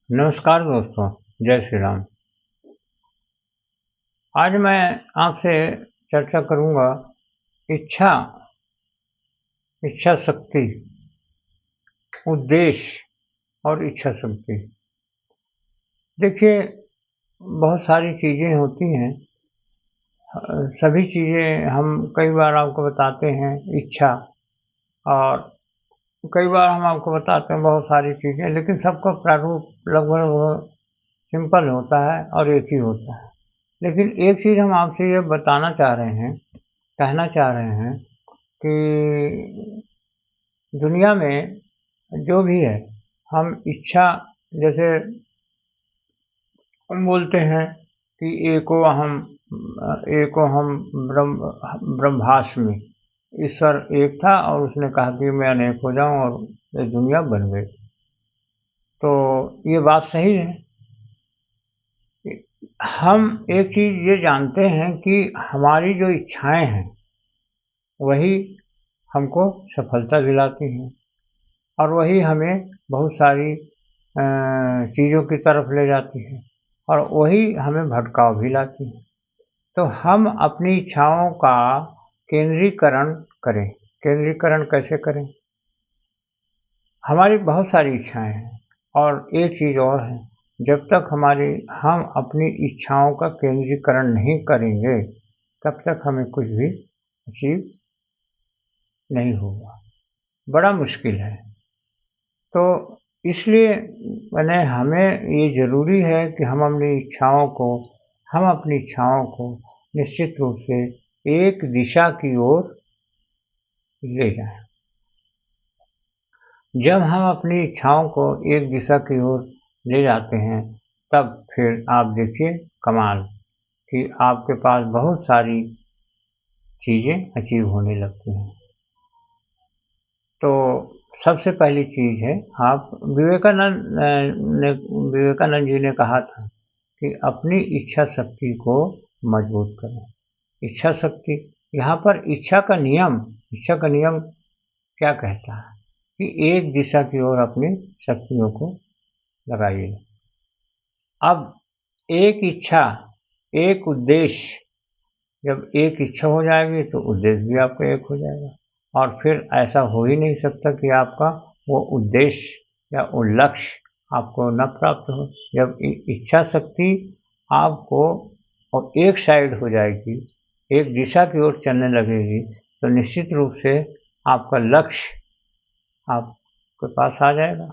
नमस्कार दोस्तों, जय श्री राम। आज मैं आपसे चर्चा करूँगा इच्छा, इच्छा शक्ति, उद्देश्य और इच्छा शक्ति। देखिए, बहुत सारी चीज़ें होती हैं। सभी चीज़ें हम कई बार आपको बताते हैं इच्छा, और कई बार हम आपको बताते हैं बहुत सारी चीज़ें, लेकिन सबका प्रारूप लगभग सिंपल होता है और एक ही होता है। लेकिन एक चीज़ हम आपसे ये बताना चाह रहे हैं, कहना चाह रहे हैं कि दुनिया में जो भी है, हम इच्छा, जैसे हम बोलते हैं कि एको हम ब्रह्मास्मि, ईश्वर एक था और उसने कहा कि मैं अनेक हो जाऊं और ये दुनिया बन गई। तो ये बात सही है। हम एक चीज़ ये जानते हैं कि हमारी जो इच्छाएं हैं वही हमको सफलता दिलाती हैं, और वही हमें बहुत सारी चीज़ों की तरफ ले जाती है, और वही हमें भटकाव भी लाती है। तो हम अपनी इच्छाओं का केंद्रीकरण करें। केंद्रीकरण कैसे करें? हमारी बहुत सारी इच्छाएं हैं, और एक चीज़ और है, जब तक हम अपनी इच्छाओं का केंद्रीकरण नहीं करेंगे तब तक हमें कुछ भी अचीव नहीं होगा, बड़ा मुश्किल है। तो इसलिए हमें ये ज़रूरी है कि हम अपनी इच्छाओं को निश्चित रूप से एक दिशा की ओर ले जाएं। जब हम अपनी इच्छाओं को एक दिशा की ओर ले जाते हैं, तब फिर आप देखिए कमाल कि आपके पास बहुत सारी चीज़ें अचीव होने लगती हैं। तो सबसे पहली चीज़ है, आप विवेकानंद जी ने कहा था कि अपनी इच्छा शक्ति को मजबूत करें। इच्छा शक्ति, यहाँ पर इच्छा का नियम क्या कहता है कि एक दिशा की ओर अपनी शक्तियों को लगाइए। अब एक इच्छा, एक उद्देश्य, जब एक इच्छा हो जाएगी तो उद्देश्य भी आपका एक हो जाएगा, और फिर ऐसा हो ही नहीं सकता कि आपका वो उद्देश्य या वो लक्ष्य आपको न प्राप्त हो। जब इच्छा शक्ति आपको और एक साइड हो जाएगी, एक दिशा की ओर चलने लगेगी, तो निश्चित रूप से आपका लक्ष्य आपके पास आ जाएगा।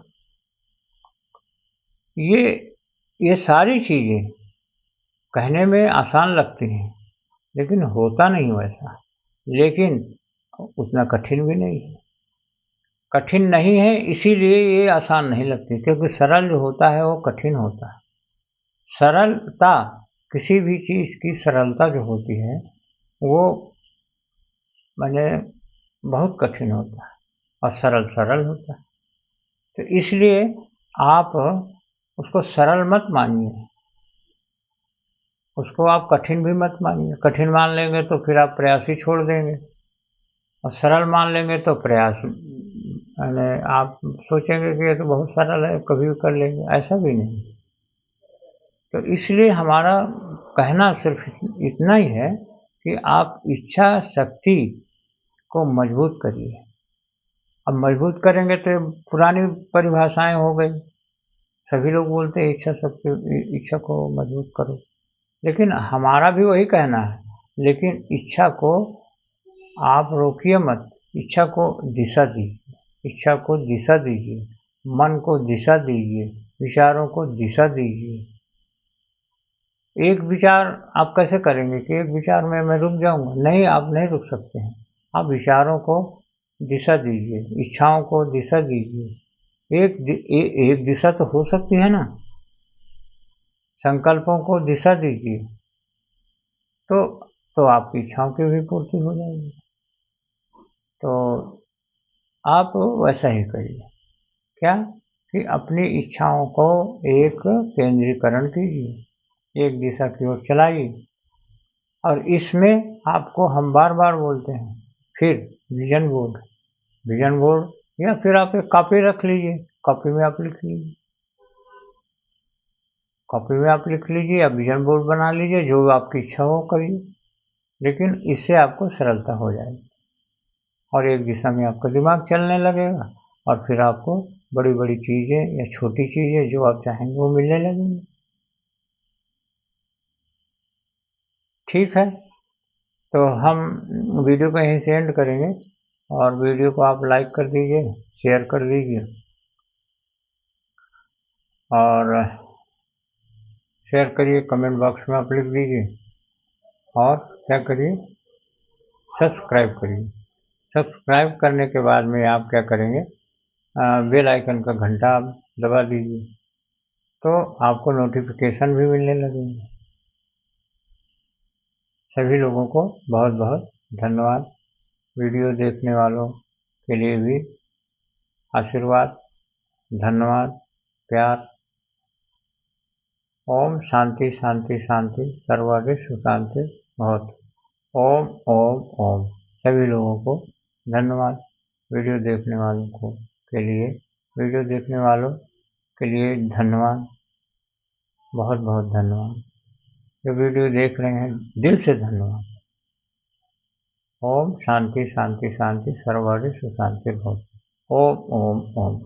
ये ये सारी चीज़ें कहने में आसान लगती हैं, लेकिन होता नहीं वैसा। लेकिन उतना कठिन भी नहीं है। कठिन नहीं है इसीलिए ये आसान नहीं लगती, क्योंकि सरल जो होता है वो कठिन होता है। सरलता, किसी भी चीज़ की सरलता जो होती है वो माने बहुत कठिन होता है, और सरल सरल होता है। तो इसलिए आप उसको सरल मत मानिए, उसको आप कठिन भी मत मानिए। कठिन मान लेंगे तो फिर आप प्रयास ही छोड़ देंगे, और सरल मान लेंगे तो प्रयास यानी आप सोचेंगे कि ये तो बहुत सरल है, कभी भी कर लेंगे, ऐसा भी नहीं। तो इसलिए हमारा कहना सिर्फ इतना ही है कि आप इच्छा शक्ति को मजबूत करिए। अब मजबूत करेंगे तो ये पुरानी परिभाषाएं हो गई, सभी लोग बोलते हैं इच्छा शक्ति, इच्छा को मजबूत करो, लेकिन हमारा भी वही कहना है। लेकिन इच्छा को आप रोकिए मत, इच्छा को दिशा दीजिए, इच्छा को दिशा दीजिए, मन को दिशा दीजिए, विचारों को दिशा दीजिए। एक विचार आप कैसे करेंगे कि एक विचार में मैं रुक जाऊंगा? नहीं, आप नहीं रुक सकते हैं। आप विचारों को दिशा दीजिए, इच्छाओं को दिशा दीजिए। एक दिशा तो हो सकती है ना। संकल्पों को दिशा दीजिए, तो आपकी इच्छाओं की भी पूर्ति हो जाएगी। तो आप वैसा ही करिए, क्या कि अपनी इच्छाओं को एक केंद्रीकरण कीजिए, एक दिशा की ओर चलाइए। और इसमें आपको हम बार बार बोलते हैं, फिर विजन बोर्ड, या फिर आप एक कॉपी रख लीजिए, कॉपी में आप लिख लीजिए। कॉपी में आप लिख लीजिए या विजन बोर्ड बना लीजिए, जो आपकी इच्छा हो करिए, लेकिन इससे आपको सरलता हो जाएगी और एक दिशा में आपका दिमाग चलने लगेगा और फिर आपको बड़ी बड़ी चीज़ें या छोटी चीज़ें जो आप चाहेंगे वो मिलने लगेंगी। ठीक है, तो हम वीडियो को यहीं से एंड करेंगे और वीडियो को आप लाइक कर दीजिए, शेयर कर दीजिए और शेयर करिए, कमेंट बॉक्स में आप लिख दीजिए और क्या करिए, सब्सक्राइब करिए। सब्सक्राइब करने के बाद में आप क्या करेंगे, बेल आइकन का घंटा आप दबा दीजिए, तो आपको नोटिफिकेशन भी मिलने लगेंगे। सभी लोगों को बहुत बहुत धन्यवाद। वीडियो देखने वालों के लिए भी आशीर्वाद, धन्यवाद, प्यार। ओम शांति शांति शांति, सर्वविश्व शांति भवतु। ओम ओम ओम। सभी लोगों को धन्यवाद। वीडियो देखने वालों को के लिए, वीडियो देखने वालों के लिए धन्यवाद, बहुत बहुत धन्यवाद। जो वीडियो देख रहे हैं दिल से धन्यवाद। ओम शांति शांति शांति, सर्वविश्व शांति भवतु। ओम ओम ओम।